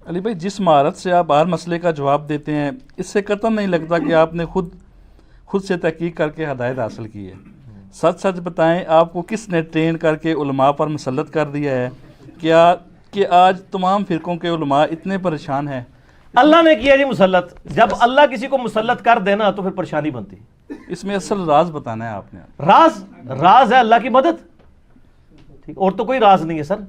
علی بھائی، جس مہارت سے آپ ہر مسئلے کا جواب دیتے ہیں، اس سے قطعاً نہیں لگتا کہ آپ نے خود سے تحقیق کر کے ہدایت حاصل کی ہے۔ سچ سچ بتائیں، آپ کو کس نے ٹرین کر کے علماء پر مسلط کر دیا ہے کیا کہ آج تمام فرقوں کے علماء اتنے پریشان ہیں؟ اللہ نے کیا جی مسلط۔ جب اللہ کسی کو مسلط کر دینا تو پھر پریشانی بنتی۔ اس میں اصل راز بتانا ہے آپ نے۔ راز ہے اللہ کی مدد، ٹھیک، اور تو کوئی راز نہیں ہے سر۔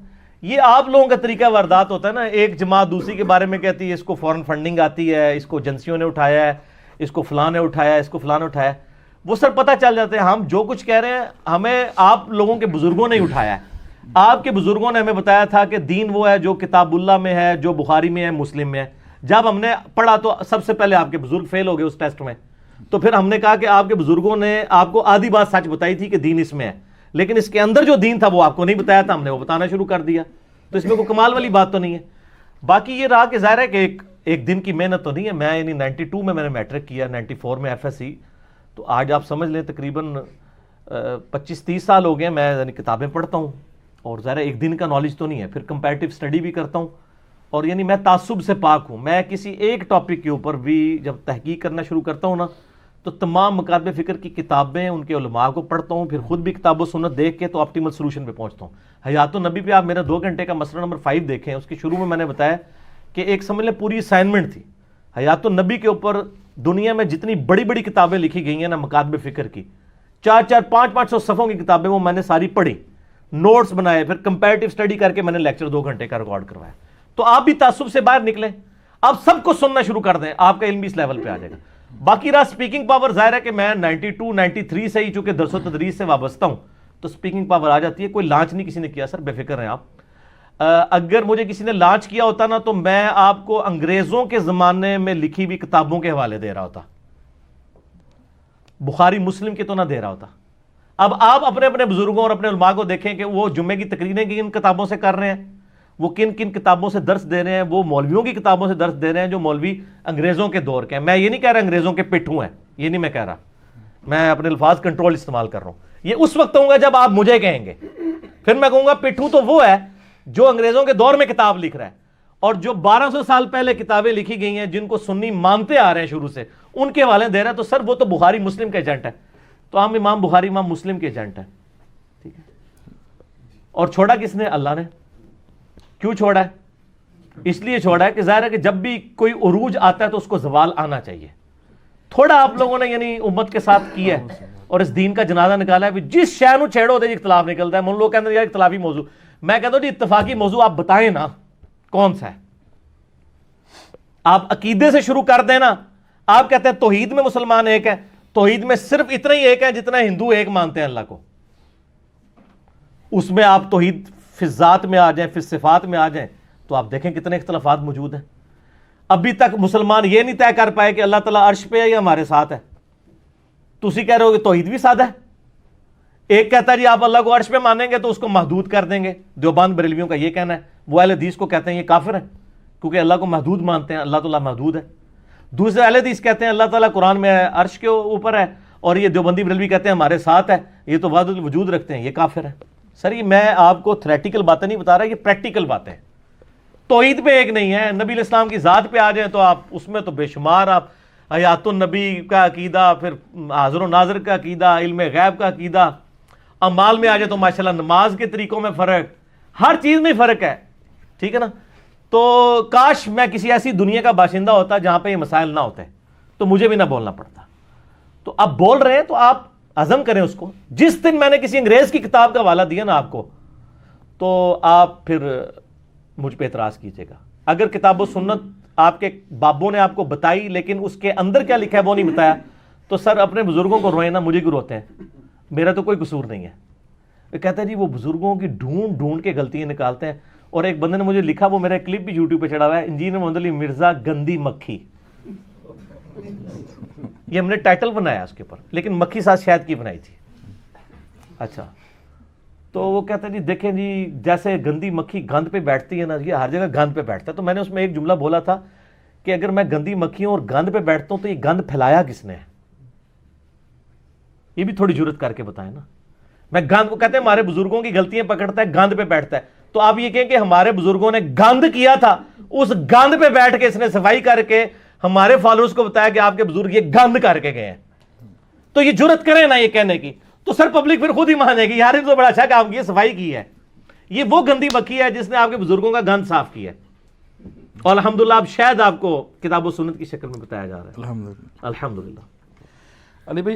یہ آپ لوگوں کا طریقہ واردات ہوتا ہے نا، ایک جماعت دوسری کے بارے میں کہتی ہے اس کو فورن فنڈنگ آتی ہے، اس کو ایجنسیوں نے اٹھایا ہے، اس کو فلاں نے اٹھایا ہے، اس کو فلاں نے اٹھایا ہے۔ وہ سر پتہ چل جاتے ہیں ہم جو کچھ کہہ رہے ہیں ہمیں آپ لوگوں کے بزرگوں نے اٹھایا ہے۔ آپ کے بزرگوں نے ہمیں بتایا تھا کہ دین وہ ہے جو کتاب اللہ میں ہے، جو بخاری میں ہے، مسلم میں ہے۔ جب ہم نے پڑھا تو سب سے پہلے آپ کے بزرگ فیل ہو گئے اس ٹیسٹ میں، تو پھر ہم نے کہا کہ آپ کے بزرگوں نے آپ کو آدھی بات سچ بتائی تھی کہ دین اس میں ہے، لیکن اس کے اندر جو دین تھا وہ آپ کو نہیں بتایا تھا، ہم نے وہ بتانا شروع کر دیا۔ تو اس میں کوئی کمال والی بات تو نہیں ہے۔ باقی یہ رہا کہ ظاہر ہے کہ ایک دن کی محنت تو نہیں ہے۔ میں یعنی 92 میں نے میٹرک کیا، 94 میں ایف ایس سی، تو آج آپ سمجھ لیں تقریباً 25-30 سال ہو گئے میں یعنی کتابیں پڑھتا ہوں، اور ظاہر ہے ایک دن کا نالج تو نہیں ہے، پھر کمپیریٹیو اسٹڈی بھی کرتا ہوں، اور یعنی میں تعصب سے پاک ہوں۔ میں کسی ایک ٹاپک کے اوپر بھی جب تحقیق کرنا شروع کرتا ہوں نا تو تمام مکاتب فکر کی کتابیں، ان کے علماء کو پڑھتا ہوں، پھر خود بھی کتاب و سنت دیکھ کے تو آپٹیمل سولوشن پہ پہنچتا ہوں۔ حیات النبی پہ آپ میرا 2 گھنٹے کا مسئلہ نمبر 5 دیکھیں، اس کے شروع میں نے بتایا کہ ایک سمجھ لیں پوری اسائنمنٹ تھی حیات النبی کے اوپر۔ دنیا میں جتنی بڑی بڑی کتابیں لکھی گئی ہیں نا مکاتب فکر کی، 400-500 صفحوں کی کتابیں، وہ میں نے ساری پڑھی، نوٹس بنائے، پھر کمپیریٹیو اسٹڈی کر کے میں نے لیکچر 2 گھنٹے کا ریکارڈ کروایا۔ تو آپ بھی تعصب سے باہر نکلیں، آپ سب کو سننا شروع کر دیں، آپ کا علم بھی اس لیول پہ آ جائے گا۔ باقی رہا سپیکنگ پاور، ظاہر ہے کہ میں 92-93 سے ہی چونکہ درس و تدریس سے وابستہ ہوں تو سپیکنگ پاور آ جاتی ہے۔ کوئی لانچ نہیں کسی نے کیا سر، بے فکر ہیں آپ۔ اگر مجھے کسی نے لانچ کیا ہوتا نا تو میں آپ کو انگریزوں کے زمانے میں لکھی ہوئی کتابوں کے حوالے دے رہا ہوتا، بخاری مسلم کے تو نہ دے رہا ہوتا۔ اب آپ اپنے اپنے بزرگوں اور اپنے علماء کو دیکھیں کہ وہ جمعے کی تقریریں کن کتابوں سے کر رہے ہیں، وہ کن کن کتابوں سے درس دے رہے ہیں، وہ مولویوں کی کتابوں سے درس دے رہے ہیں جو مولوی انگریزوں کے دور کے ہیں۔ میں یہ نہیں کہہ رہا انگریزوں کے پٹھوں ہیں، یہ نہیں میں کہہ رہا، میں اپنے الفاظ کنٹرول استعمال کر رہا ہوں۔ یہ اس وقت ہوں گا جب آپ مجھے کہیں گے، پھر میں کہوں گا پٹھوں تو وہ ہے جو انگریزوں کے دور میں کتاب لکھ رہا ہے، اور جو 1200 سال پہلے کتابیں لکھی گئی ہیں جن کو سنی مانتے آ رہے ہیں شروع سے، ان کے حوالے دے رہا ہے، تو سر وہ تو بخاری مسلم کے ایجنٹ ہے، تو ہم امام بخاری امام مسلم کے ایجنٹ ہیں، ٹھیک ہے۔ اور چھوڑا کس نے؟ اللہ نے۔ کیوں چھوڑا ہے؟ اس لیے چھوڑا ہے کہ ظاہر ہے کہ جب بھی کوئی عروج آتا ہے تو اس کو زوال آنا چاہیے۔ تھوڑا آپ لوگوں نے یعنی امت کے ساتھ کیا ہے اور اس دین کا جنازہ نکالا ہے، جس شے نو چھیڑو دے اختلاف نکلتا ہے۔ من لوگ کہتے ہیں یار اختلافی موضوع، میں کہتا ہوں جی اتفاقی موضوع آپ بتائیں نا کون سا ہے۔ آپ عقیدے سے شروع کر دیں نا، آپ کہتے ہیں توحید میں مسلمان ایک ہے، توحید میں صرف اتنا ہی ایک ہے جتنا ہندو ایک مانتے ہیں اللہ کو، اس میں آپ توحید فی ذات میں آ جائیں، فی صفات میں آ جائیں تو آپ دیکھیں کتنے اختلافات موجود ہیں۔ ابھی تک مسلمان یہ نہیں طے کر پائے کہ اللہ تعالیٰ عرش پہ ہے یا ہمارے ساتھ ہے۔ تسی کہہ رہے ہو کہ توحید بھی سادہ ہے۔ ایک کہتا ہے جی آپ اللہ کو عرش پہ مانیں گے تو اس کو محدود کر دیں گے، دیوبند بریلویوں کا یہ کہنا ہے، وہ اہل حدیث کو کہتے ہیں یہ کافر ہے کیونکہ اللہ کو محدود مانتے ہیں، اللہ تعالیٰ محدود ہے۔ دوسرے اہل حدیث کہتے ہیں اللہ تعالیٰ قرآن میں عرش کے اوپر ہے، اور یہ دیوبندی بریلوی کہتے ہیں ہمارے ساتھ ہے، یہ تو وحدت الوجود رکھتے ہیں، یہ کافر ہے۔ سر یہ میں آپ کو تھریٹیکل باتیں نہیں بتا رہا، یہ پریکٹیکل باتیں ہیں۔ توحید پہ ایک نہیں ہے، نبی علیہ السلام کی ذات پہ آ جائیں تو آپ اس میں تو بے شمار، آپ حیات النبی کا عقیدہ، پھر حاضر و ناظر کا عقیدہ، علم غیب کا عقیدہ، اعمال میں آ جائے تو ماشاءاللہ نماز کے طریقوں میں فرق، ہر چیز میں فرق ہے، ٹھیک ہے نا۔ تو کاش میں کسی ایسی دنیا کا باشندہ ہوتا جہاں پہ یہ مسائل نہ ہوتے تو مجھے بھی نہ بولنا پڑتا۔ تو اب بول رہے ہیں تو آپ عزم کریں اس کو۔ جس دن میں نے کسی انگریز کی کتاب کا حوالہ دیا نا آپ کو تو آپ پھر مجھ پہ اعتراض کیجیے گا۔ اگر کتاب و سنت آپ کے بابوں نے آپ کو بتائی لیکن اس کے اندر کیا لکھا ہے وہ نہیں بتایا تو سر اپنے بزرگوں کو روئیں نا، مجھے کیوں روتے ہیں؟ میرا تو کوئی قصور نہیں ہے۔ وہ کہتا ہے جی وہ بزرگوں کی ڈھونڈ ڈھونڈ کے غلطیاں نکالتے ہیں۔ اور ایک بندے نے مجھے لکھا، وہ میرا کلپ بھی یوٹیوب پہ چڑھا ہوا ہے، انجینئر محمد علی مرزا گندی مکھی، یہ ہم نے ٹائٹل بنایا اس کے اوپر، لیکن مکھی ساتھ شاید کی بنائی تھی۔ اچھا تو وہ کہتا ہے جی دیکھیں جی جیسے گندی مکھی گند پہ بیٹھتی ہے نا، یہ ہر جگہ گند پہ بیٹھتا ہے۔ تو میں نے اس میں ایک جملہ بولا تھا کہ اگر میں گندی مکھی ہوں اور گند پہ بیٹھتا ہوں تو یہ گند پھیلایا کس نے ہے؟ یہ بھی تھوڑی جرت کر کے بتائیں نا۔ میں گند کو کہتے ہیں ہمارے بزرگوں کی غلطیاں پکڑتا ہے، گند پہ بیٹھتا ہے، تو آپ یہ کہیں کہ ہمارے بزرگوں نے گند کیا تھا, اس گند پہ بیٹھ کے اس نے صفائی کر کے ہمارے فالوورز کو بتایا کہ آپ کے بزرگ یہ گند کر کے گئے ہیں, تو یہ جرت کرے نا یہ کہنے کی, تو سر پبلک پھر خود ہی مانے گی یار ان تو بڑا اچھا کام کیا, صفائی کی ہے. یہ وہ گندی مکھی ہے جس نے آپ کے بزرگوں کا گند صاف کیا ہے, اور الحمدللہ اب شاید آپ کو کتاب و سنت کی شکل میں بتایا جا رہا ہے. الحمدللہ. الحمدللہ. علی بھائی